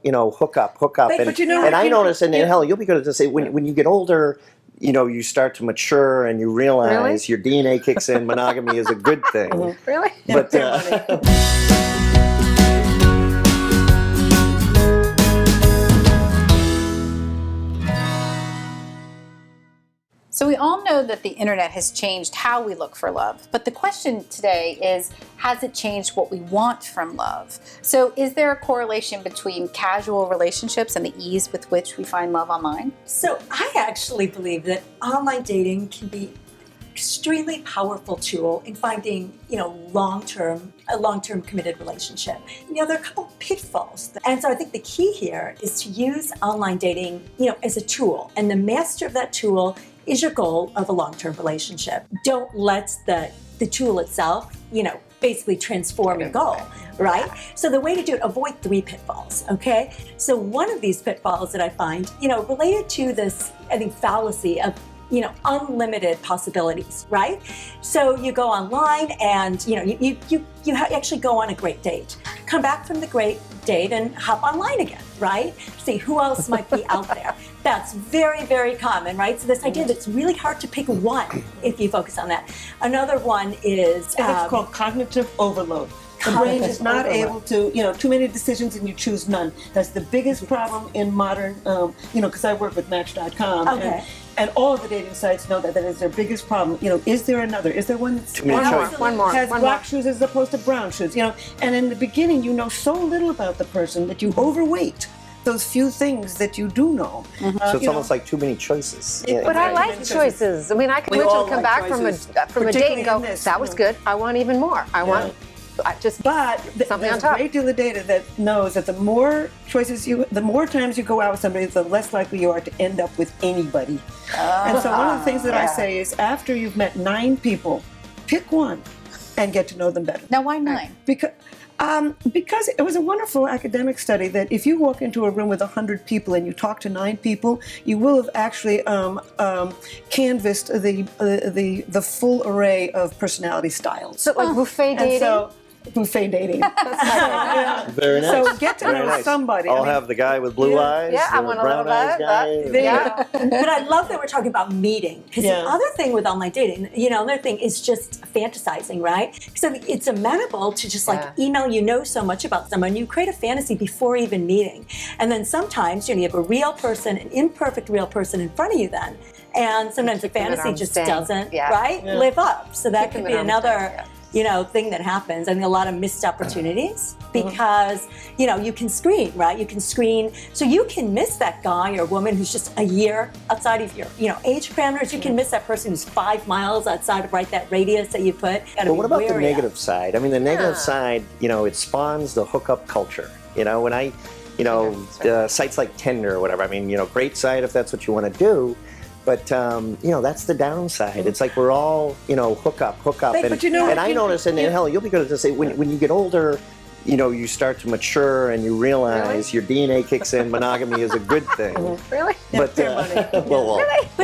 hook up. But And I notice, and Helen, you'll be good at this, say, when you get older, you start to mature and you realize your DNA kicks in, monogamy is a good thing. Really? But, So we all know that the internet has changed how we look for love, but the question today is, has it changed what we want from love? So is there a correlation between casual relationships and the ease with which we find love online? So I actually believe that online dating can be extremely powerful tool in finding, a long-term committed relationship. There are a couple of pitfalls. And so I think the key here is to use online dating, as a tool. And the master of that tool is your goal of a long-term relationship. Don't let the tool itself, basically transform your goal, right? So the way to do it, avoid 3 pitfalls, okay? So one of these pitfalls that I find, related to this, I think, fallacy of unlimited possibilities, right? So you go online and, you actually go on a great date. Come back from the great date and hop online again, right? See who else might be out there. That's very, very common, right? So this idea that it's really hard to pick one if you focus on that. Another one is... It's called cognitive overload. The brain is not able to, too many decisions and you choose none. That's the biggest problem in modern, because I work with Match.com. Okay. And all of the dating sites know that is their biggest problem. Is there another? Is there one that's too many choices? One more. Has black shoes as opposed to brown shoes? And in the beginning, you know so little about the person that you overweight those few things that you do know. So it's almost like too many choices. But I like choices. I mean, I can literally come back from a date and go, that was good. I want even more. I want But something there's on top. a great deal of data that knows that the more times you go out with somebody, the less likely you are to end up with anybody. And so one of the things that I say is, after you've met 9 people, pick one and get to know them better. Now, why 9? Because it was a wonderful academic study that if you walk into a room with 100 people and you talk to 9 people, you will have actually canvassed the full array of personality styles. So like buffet dating? Buffet dating. Very nice. So get to know somebody. I'll have the guy with blue eyes. Yeah, I the want a brown little eyes bit. guy. Yeah. But I love that we're talking about meeting, because the other thing with online dating, another thing is just fantasizing, right? So it's amenable to just email, so much about someone, you create a fantasy before even meeting. And then sometimes you have a real person, an imperfect real person in front of you then. And sometimes the fantasy just doesn't, live up. So that could be another... thing that happens. I think a lot of missed opportunities because, you can screen, right? You can screen, so you can miss that guy or woman who's just a year outside of your, age parameters. You can miss that person who's 5 miles outside of, that radius that you put. But what about the negative side? I mean, the negative side, it spawns the hookup culture. When I, sites like Tinder or whatever, I mean, great site if that's what you want to do. But, that's the downside. It's like we're all, hook up. And I notice, and Helen, you'll be good at this, when you get older, you start to mature and you realize your DNA kicks in, monogamy is a good thing. Really? But, well,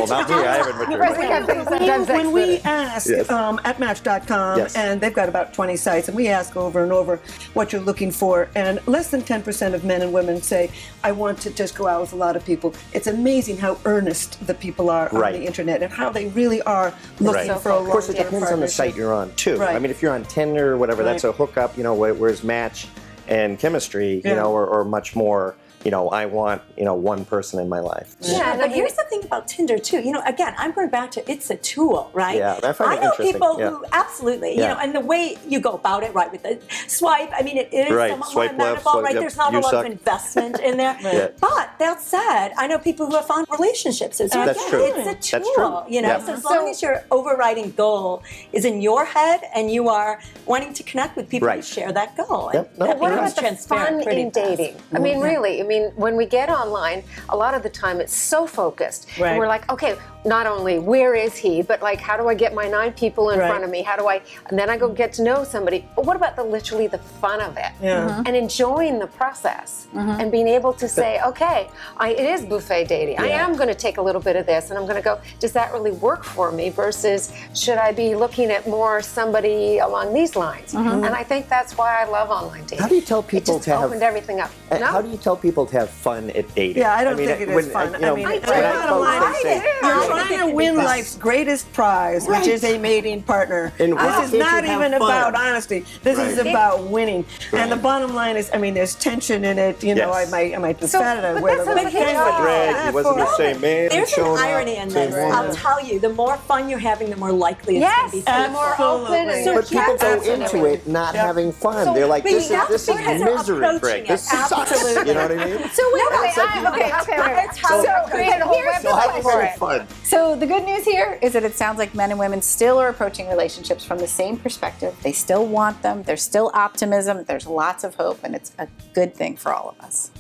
not me, I haven't matured. When we ask at Match.com, and they've got about 20 sites, and we ask over and over what you're looking for, and less than 10% of men and women say, I want to just go out with a lot of people. It's amazing how earnest the people are on the internet and how they really are looking for a long-term partnership. Of course, it depends on the site you're on, too. Right. I mean, if you're on Tinder or whatever, that's a hookup, whereas Match and chemistry, or much more, I want, one person in my life. Yeah, but here's the thing about Tinder, too. Again, I'm going back to it's a tool, right? Yeah, I find it know interesting. people who, absolutely, and the way you go about it, right, with the swipe, I mean, it is somewhat more amenable, right? There's not a lot of investment in there. But that said, I know people who have found relationships. So again, That's true. it's a tool, That's true. So as long as your overriding goal is in your head and you are wanting to connect with people who share that goal. But what about the fun in dating? I mean, really, when we get online, a lot of the time it's so focused. And we're like, okay, not only where is he, but like how do I get my 9 people in Right. front of me? How do I, and then I go get to know somebody. But what about literally the fun of it? Yeah. And enjoying the process and being able to say, okay, it is buffet dating. I am going to take a little bit of this and I'm going to go, does that really work for me versus should I be looking at more somebody along these lines? And I think that's why I love online dating. How do you tell people it just to have opened everything up. How do you tell people to have fun at dating? Yeah, I don't think it is fun. You know, I mean, when it's I bottom post, line, they say, you're trying to win life's greatest prize, which is a mating partner. And why This can't is you not have even fun? about honesty. This is about winning. And the bottom line is, I mean, there's tension in it. You know, Yes. I might be fat and I wear the that's little what thing, makes but Greg, he wasn't the same man. There's an showing up, irony in same this. woman. I'll tell you, the more fun you're having, the more likely it's going to be Yes, fruitful. and more open. And Absolutely. But people go Absolutely. into it not having fun. They're like, but this that's is because they're misery, approaching Greg. it. This sucks. Absolutely. You know what I mean? So wait, It's like you- okay. It's how So they're create a whole approaching it. So have website for it. fun. So the good news here is that it sounds like men and women still are approaching relationships from the same perspective. They still want them. There's still optimism. There's lots of hope, and it's a good thing for all of us.